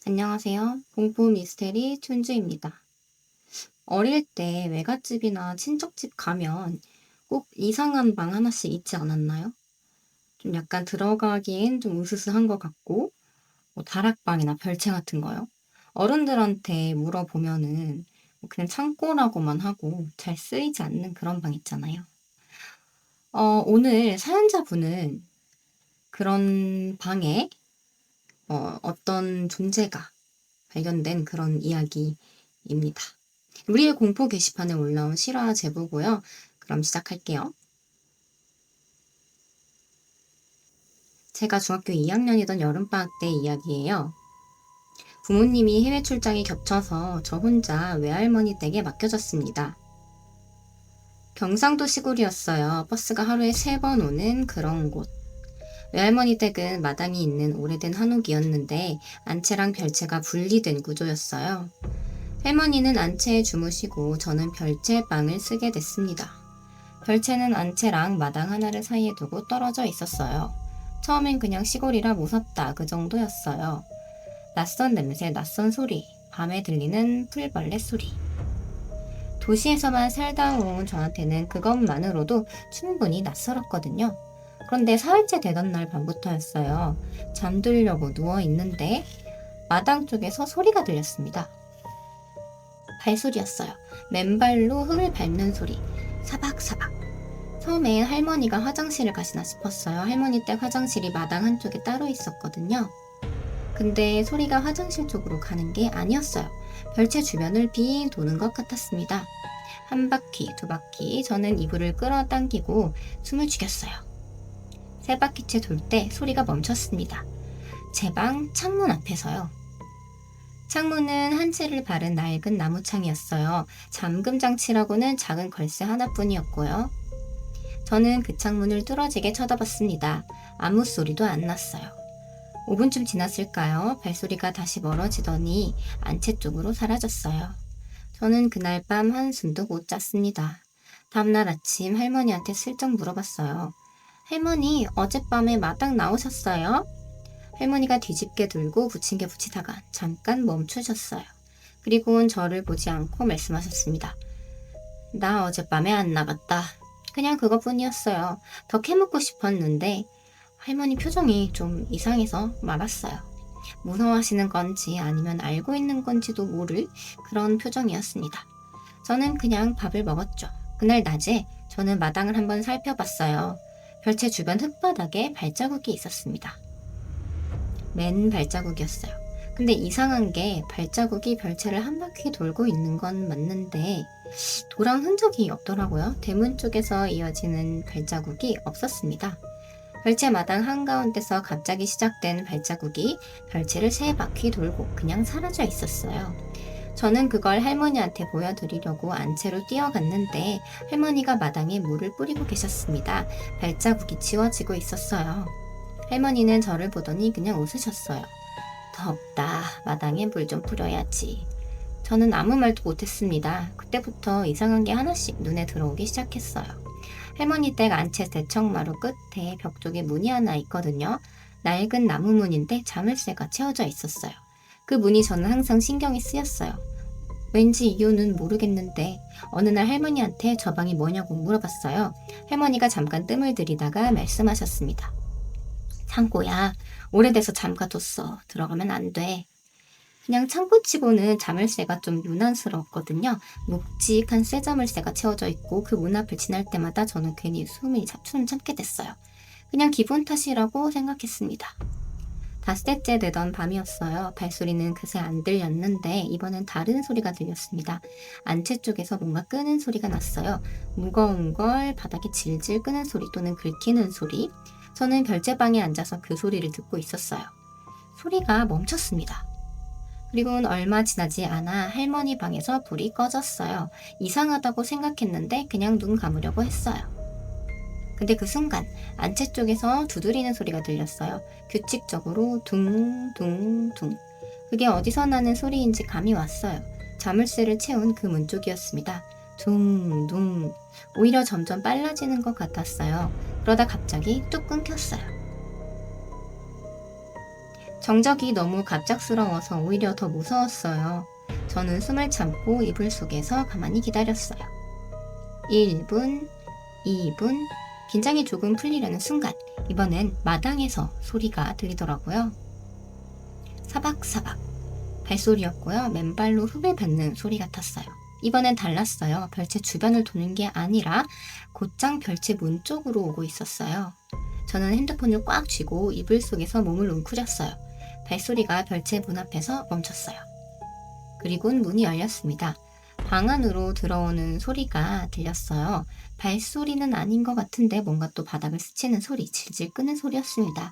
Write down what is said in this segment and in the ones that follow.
안녕하세요. 공포 미스테리 춘주입니다. 어릴 때 외갓집이나 친척집 가면 꼭 이상한 방 하나씩 있지 않았나요? 좀 약간 들어가기엔 좀 으스스한 것 같고, 뭐 다락방이나 별채 같은 거요. 어른들한테 물어보면은 뭐 그냥 창고라고만 하고 잘 쓰이지 않는 그런 방 있잖아요. 오늘 사연자분은 그런 방에 어떤 존재가 발견된 그런 이야기입니다. 우리의 공포 게시판에 올라온 실화 제보고요. 그럼 시작할게요. 제가 중학교 2학년이던 여름방학 때 이야기예요. 부모님이 해외 출장이 겹쳐서 저 혼자 외할머니 댁에 맡겨졌습니다. 경상도 시골이었어요. 버스가 하루에 3번 오는 그런 곳. 외할머니 댁은 마당이 있는 오래된 한옥이었는데 안채랑 별채가 분리된 구조였어요. 할머니는 안채에 주무시고 저는 별채 방을 쓰게 됐습니다. 별채는 안채랑 마당 하나를 사이에 두고 떨어져 있었어요. 처음엔 그냥 시골이라 무섭다 그 정도였어요. 낯선 냄새, 낯선 소리, 밤에 들리는 풀벌레 소리. 도시에서만 살다 온 저한테는 그것만으로도 충분히 낯설었거든요. 그런데 사흘째 되던 날 밤부터였어요. 잠들려고 누워있는데 마당 쪽에서 소리가 들렸습니다. 발소리였어요. 맨발로 흙을 밟는 소리. 사박사박. 처음엔 할머니가 화장실을 가시나 싶었어요. 할머니 댁 화장실이 마당 한쪽에 따로 있었거든요. 근데 소리가 화장실 쪽으로 가는 게 아니었어요. 별채 주변을 빙 도는 것 같았습니다. 한 바퀴, 두 바퀴, 저는 이불을 끌어당기고 숨을 죽였어요. 3바퀴째 돌 때 소리가 멈췄습니다. 제 방 창문 앞에서요. 창문은 한치를 바른 낡은 나무창이었어요. 잠금 장치라고는 작은 걸쇠 하나뿐이었고요. 저는 그 창문을 뚫어지게 쳐다봤습니다. 아무 소리도 안 났어요. 5분쯤 지났을까요? 발소리가 다시 멀어지더니 안채 쪽으로 사라졌어요. 저는 그날 밤 한숨도 못 잤습니다. 다음날 아침 할머니한테 슬쩍 물어봤어요. 할머니, 어젯밤에 마당 나오셨어요? 할머니가 뒤집게 들고 부침개 붙이다가 잠깐 멈추셨어요. 그리고는 저를 보지 않고 말씀하셨습니다. 나 어젯밤에 안 나갔다. 그냥 그것뿐이었어요. 더 캐묻고 싶었는데 할머니 표정이 좀 이상해서 말았어요. 무서워하시는 건지 아니면 알고 있는 건지도 모를 그런 표정이었습니다. 저는 그냥 밥을 먹었죠. 그날 낮에 저는 마당을 한번 살펴봤어요. 별채 주변 흙바닥에 발자국이 있었습니다. 맨 발자국이었어요. 근데 이상한 게 발자국이 별채를 한 바퀴 돌고 있는 건 맞는데 돌아온 흔적이 없더라고요. 대문 쪽에서 이어지는 발자국이 없었습니다. 별채 마당 한가운데서 갑자기 시작된 발자국이 별채를 3바퀴 돌고 그냥 사라져 있었어요. 저는 그걸 할머니한테 보여드리려고 안채로 뛰어갔는데 할머니가 마당에 물을 뿌리고 계셨습니다. 발자국이 지워지고 있었어요. 할머니는 저를 보더니 그냥 웃으셨어요. 덥다. 마당에 물 좀 뿌려야지. 저는 아무 말도 못했습니다. 그때부터 이상한 게 하나씩 눈에 들어오기 시작했어요. 할머니 댁 안채 대청마루 끝에 벽 쪽에 문이 하나 있거든요. 낡은 나무 문인데 자물쇠가 채워져 있었어요. 그 문이 저는 항상 신경이 쓰였어요. 왠지 이유는 모르겠는데 어느 날 할머니한테 저 방이 뭐냐고 물어봤어요. 할머니가 잠깐 뜸을 들이다가 말씀하셨습니다. 창고야. 오래돼서 잠가뒀어. 들어가면 안 돼. 그냥 창고치고는 자물쇠가 좀 유난스러웠거든요. 묵직한 쇠 자물쇠가 채워져 있고 그 문 앞을 지날 때마다 저는 괜히 숨을 참게 됐어요. 그냥 기분 탓이라고 생각했습니다. 5대째 되던 밤이었어요. 발소리는 그새 안 들렸는데 이번엔 다른 소리가 들렸습니다. 안채 쪽에서 뭔가 끄는 소리가 났어요. 무거운 걸 바닥에 질질 끄는 소리 또는 긁히는 소리. 저는 별채방에 앉아서 그 소리를 듣고 있었어요. 소리가 멈췄습니다. 그리고는 얼마 지나지 않아 할머니 방에서 불이 꺼졌어요. 이상하다고 생각했는데 그냥 눈 감으려고 했어요. 근데 그 순간 안채 쪽에서 두드리는 소리가 들렸어요. 규칙적으로 둥둥둥. 그게 어디서 나는 소리인지 감이 왔어요. 자물쇠를 채운 그 문 쪽이었습니다. 둥둥. 오히려 점점 빨라지는 것 같았어요. 그러다 갑자기 뚝 끊겼어요. 정적이 너무 갑작스러워서 오히려 더 무서웠어요. 저는 숨을 참고 이불 속에서 가만히 기다렸어요. 1분, 2분, 긴장이 조금 풀리려는 순간, 이번엔 마당에서 소리가 들리더라고요. 사박사박. 발소리였고요. 맨발로 흙을 밟는 소리 같았어요. 이번엔 달랐어요. 별채 주변을 도는 게 아니라 곧장 별채 문 쪽으로 오고 있었어요. 저는 핸드폰을 꽉 쥐고 이불 속에서 몸을 웅크렸어요. 발소리가 별채 문 앞에서 멈췄어요. 그리곤 문이 열렸습니다. 방 안으로 들어오는 소리가 들렸어요. 발소리는 아닌 것 같은데 뭔가 또 바닥을 스치는 소리, 질질 끄는 소리였습니다.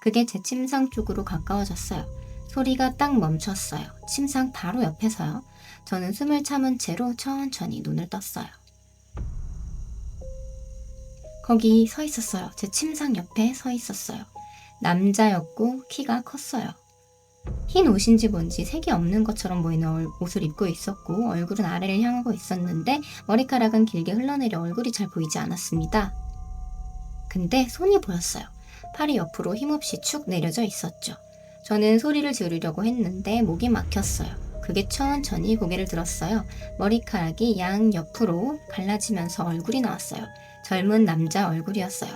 그게 제 침상 쪽으로 가까워졌어요. 소리가 딱 멈췄어요. 침상 바로 옆에서요. 저는 숨을 참은 채로 천천히 눈을 떴어요. 거기 서 있었어요. 제 침상 옆에 서 있었어요. 남자였고 키가 컸어요. 흰 옷인지 뭔지 색이 없는 것처럼 보이는 옷을 입고 있었고 얼굴은 아래를 향하고 있었는데 머리카락은 길게 흘러내려 얼굴이 잘 보이지 않았습니다. 근데 손이 보였어요. 팔이 옆으로 힘없이 축 내려져 있었죠. 저는 소리를 지르려고 했는데 목이 막혔어요. 그게 천천히 고개를 들었어요. 머리카락이 양 옆으로 갈라지면서 얼굴이 나왔어요. 젊은 남자 얼굴이었어요.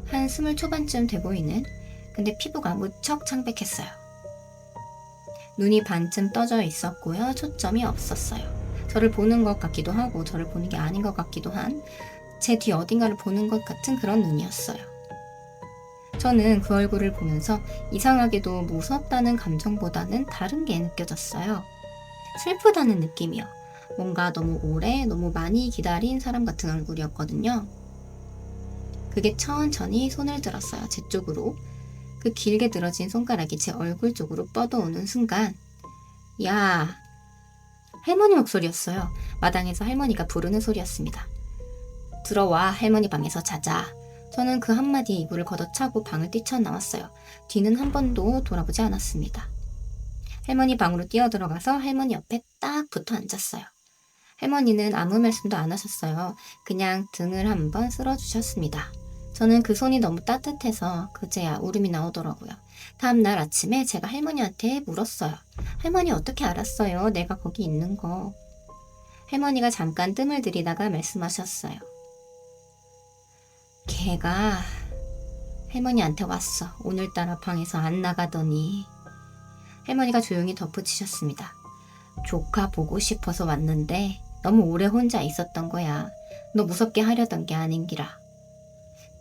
한 20 초반쯤 돼 보이는. 근데 피부가 무척 창백했어요. 눈이 반쯤 떠져 있었고요. 초점이 없었어요. 저를 보는 것 같기도 하고 저를 보는 게 아닌 것 같기도 한 제 뒤 어딘가를 보는 것 같은 그런 눈이었어요. 저는 그 얼굴을 보면서 이상하게도 무섭다는 감정보다는 다른 게 느껴졌어요. 슬프다는 느낌이요. 뭔가 너무 오래, 너무 많이 기다린 사람 같은 얼굴이었거든요. 그게 천천히 손을 들었어요. 제 쪽으로. 그 길게 늘어진 손가락이 제 얼굴 쪽으로 뻗어오는 순간 야! 할머니 목소리였어요. 마당에서 할머니가 부르는 소리였습니다. 들어와, 할머니 방에서 자자. 저는 그 한마디에 이불을 걷어차고 방을 뛰쳐나왔어요. 뒤는 한 번도 돌아보지 않았습니다. 할머니 방으로 뛰어들어가서 할머니 옆에 딱 붙어 앉았어요. 할머니는 아무 말씀도 안 하셨어요. 그냥 등을 한번 쓸어주셨습니다. 저는 그 손이 너무 따뜻해서 그제야 울음이 나오더라고요. 다음날 아침에 제가 할머니한테 물었어요. 할머니 어떻게 알았어요? 내가 거기 있는 거. 할머니가 잠깐 뜸을 들이다가 말씀하셨어요. 걔가 할머니한테 왔어. 오늘따라 방에서 안 나가더니. 할머니가 조용히 덧붙이셨습니다. 조카 보고 싶어서 왔는데 너무 오래 혼자 있었던 거야. 너 무섭게 하려던 게 아닌기라.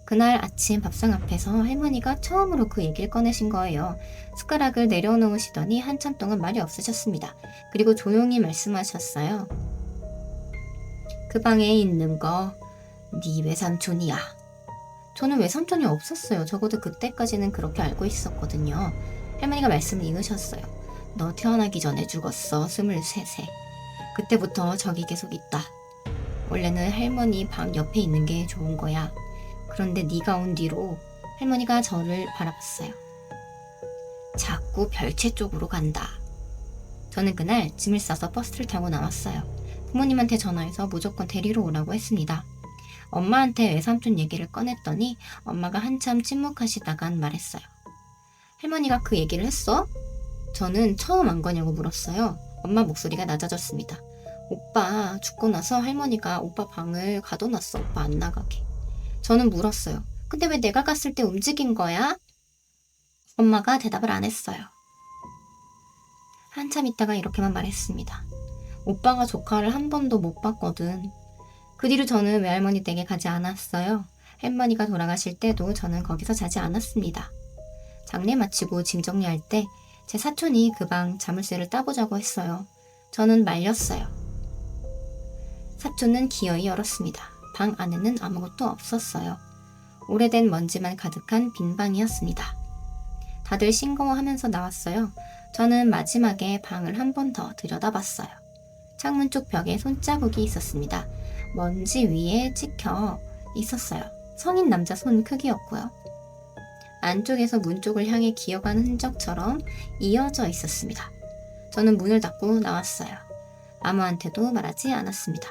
그날 아침 밥상 앞에서 할머니가 처음으로 그 얘기를 꺼내신 거예요. 숟가락을 내려놓으시더니 한참 동안 말이 없으셨습니다. 그리고 조용히 말씀하셨어요. 그 방에 있는 거 네 외삼촌이야. 저는 외삼촌이 없었어요. 적어도 그때까지는 그렇게 알고 있었거든요. 할머니가 말씀을 이으셨어요. 너 태어나기 전에 죽었어. 23세. 그때부터 저기 계속 있다. 원래는 할머니 방 옆에 있는 게 좋은 거야. 그런데 네가 온 뒤로 할머니가 저를 바라봤어요. 자꾸 별채 쪽으로 간다. 저는 그날 짐을 싸서 버스를 타고 나왔어요. 부모님한테 전화해서 무조건 데리러 오라고 했습니다. 엄마한테 외삼촌 얘기를 꺼냈더니 엄마가 한참 침묵하시다간 말했어요. 할머니가 그 얘기를 했어? 저는 처음 안 거냐고 물었어요. 엄마 목소리가 낮아졌습니다. 오빠 죽고 나서 할머니가 오빠 방을 가둬놨어. 오빠 안 나가게. 저는 물었어요. 근데 왜 내가 갔을 때 움직인 거야? 엄마가 대답을 안 했어요. 한참 있다가 이렇게만 말했습니다. 오빠가 조카를 한 번도 못 봤거든. 그 뒤로 저는 외할머니 댁에 가지 않았어요. 할머니가 돌아가실 때도 저는 거기서 자지 않았습니다. 장례 마치고 짐 정리할 때 제 사촌이 그 방 자물쇠를 따보자고 했어요. 저는 말렸어요. 사촌은 기어이 열었습니다. 방 안에는 아무것도 없었어요. 오래된 먼지만 가득한 빈 방이었습니다. 다들 싱거워하면서 나왔어요. 저는 마지막에 방을 한 번 더 들여다봤어요. 창문 쪽 벽에 손자국이 있었습니다. 먼지 위에 찍혀 있었어요. 성인 남자 손 크기였고요. 안쪽에서 문 쪽을 향해 기어가는 흔적처럼 이어져 있었습니다. 저는 문을 닫고 나왔어요. 아무한테도 말하지 않았습니다.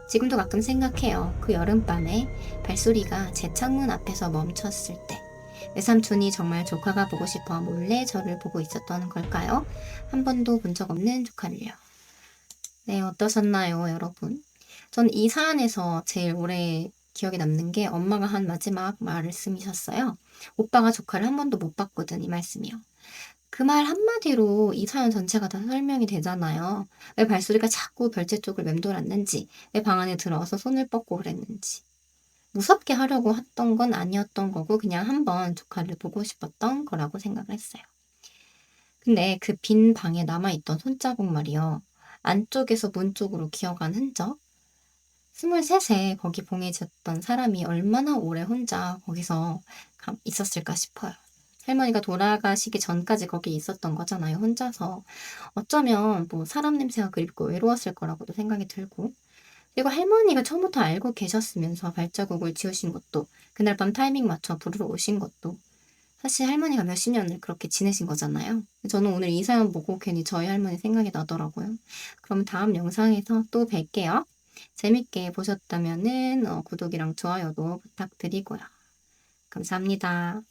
지금도 가끔 생각해요. 그 여름밤에 발소리가 제 창문 앞에서 멈췄을 때 외삼촌이 정말 조카가 보고 싶어 몰래 저를 보고 있었던 걸까요? 한 번도 본 적 없는 조카를요. 네, 어떠셨나요, 여러분? 전 이 사안에서 제일 오래 기억에 남는 게 엄마가 한 마지막 말씀이셨어요. 오빠가 조카를 한 번도 못 봤거든, 이 말씀이요. 그 말 한마디로 이 사연 전체가 다 설명이 되잖아요. 왜 발소리가 자꾸 별재 쪽을 맴돌았는지, 왜 방 안에 들어와서 손을 뻗고 그랬는지. 무섭게 하려고 했던 건 아니었던 거고, 그냥 한번 조카를 보고 싶었던 거라고 생각을 했어요. 근데 그 빈 방에 남아있던 손자국 말이요. 안쪽에서 문 쪽으로 기어간 흔적? 23세 거기 봉해졌던 사람이 얼마나 오래 혼자 거기서 있었을까 싶어요. 할머니가 돌아가시기 전까지 거기 있었던 거잖아요, 혼자서. 어쩌면 뭐 사람 냄새가 그립고 외로웠을 거라고도 생각이 들고. 그리고 할머니가 처음부터 알고 계셨으면서 발자국을 지우신 것도, 그날 밤 타이밍 맞춰 부르러 오신 것도 사실 할머니가 몇십 년을 그렇게 지내신 거잖아요. 저는 오늘 이 사연 보고 괜히 저희 할머니 생각이 나더라고요. 그럼 다음 영상에서 또 뵐게요. 재밌게 보셨다면은 구독이랑 좋아요도 부탁드리고요. 감사합니다.